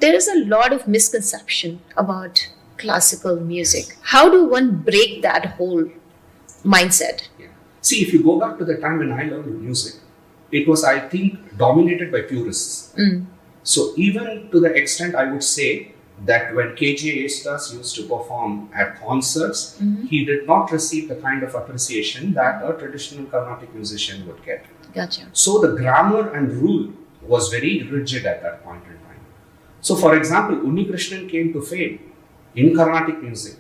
There is a lot of misconception about classical music. How do one break that whole mindset? Yeah. See, if you go back to the time when I learned music, it was, I think, dominated by purists. So even to the extent I would say that when KJ Estas used to perform at concerts, he did not receive the kind of appreciation that a traditional Carnatic musician would get. Gotcha. So the grammar and rule was very rigid at that point in time. So for example, Unnikrishnan came to fame in Carnatic music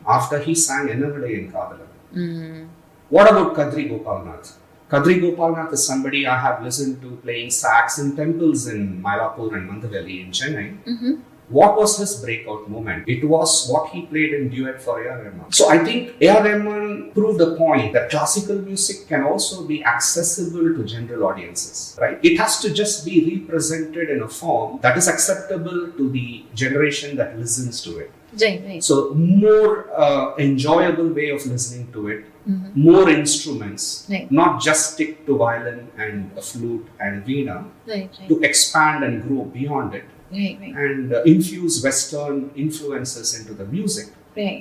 after he sang Ennavade in Kadalam. What about Kadri Gopalnath? Kadri Gopalnath is somebody I have listened to playing sax in temples in Mylapore and Mandaveli in Chennai. What was his breakout moment? It was what he played in duet for A.R. Rahman. So I think A.R. Rahman proved the point that classical music can also be accessible to general audiences, right? It has to just be represented in a form that is acceptable to the generation that listens to it. Right. So more enjoyable way of listening to it, more instruments, not just stick to violin and a flute and veena, to expand and grow beyond it. And infuse Western influences into the music.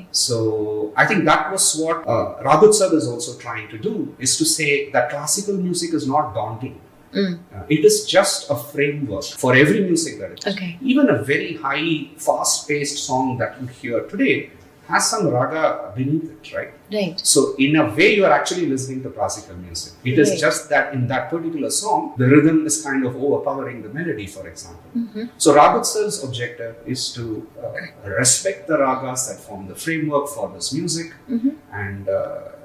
So I think that was what Ragutsav is also trying to do, is to say that classical music is not daunting. It is just a framework for every music that it is. Even a very high, fast-paced song that you hear today has some raga beneath it, right? So in a way, you are actually listening to classical music. It is just that in that particular song, the rhythm is kind of overpowering the melody, for example. So Ragutsav's objective is to respect the ragas that form the framework for this music and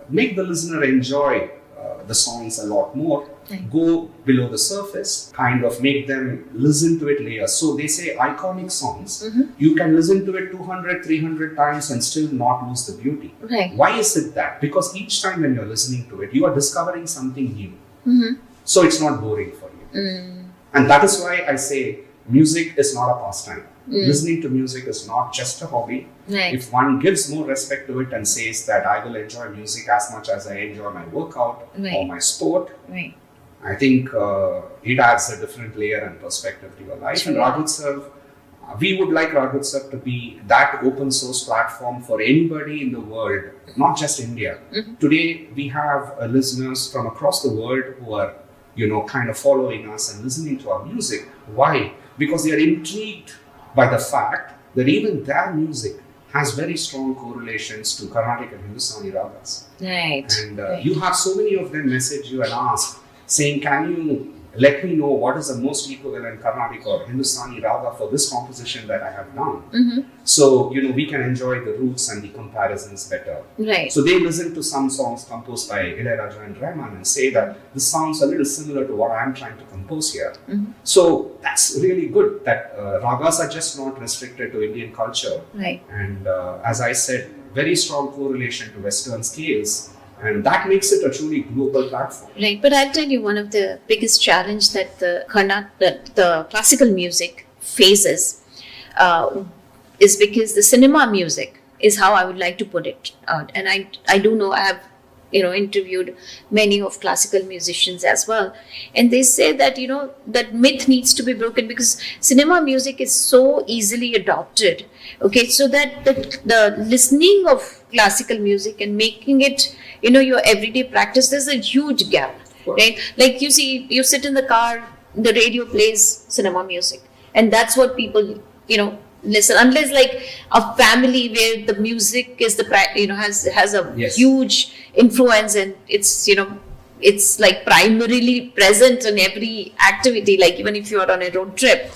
make the listener enjoy the songs a lot more, go below the surface, kind of make them listen to it later. So they say iconic songs, you can listen to it 200, 300 times and still not lose the beauty. Why is it that? Because each time when you're listening to it, you are discovering something new. So it's not boring for you. And that is why I say music is not a pastime. Listening to music is not just a hobby. If one gives more respect to it and says that I will enjoy music as much as I enjoy my workout or my sport, I think it adds a different layer and perspective to your life. And Ragutsav, we would like Ragutsav to be that open source platform for anybody in the world, not just India. Today, we have listeners from across the world who are, kind of following us and listening to our music. Why? Because they are intrigued by the fact that even their music has very strong correlations to Carnatic and Hindustani ragas. And you have so many of them message you and ask, saying, can you let me know what is the most equivalent Carnatic or Hindustani raga for this composition that I have done? So, we can enjoy the roots and the comparisons better. So they listen to some songs composed by Ilayaraja and Rahman and say that this sounds a little similar to what I'm trying to compose here. So that's really good that ragas are just not restricted to Indian culture. And as I said, very strong correlation to Western scales. And that makes it a truly global platform. But I'll tell you, one of the biggest challenge that the classical music faces is because the cinema music is how I would like to put it out. And I do know, I have interviewed many of classical musicians as well. And they say that, that myth needs to be broken because cinema music is so easily adopted. So that the listening of classical music and making it, your everyday practice, there's a huge gap, right? Like you see, you sit in the car, the radio plays cinema music. And that's what people, listen, unless like a family where the music is has a huge influence and it's it's like primarily present in every activity, like even if you are on a road trip.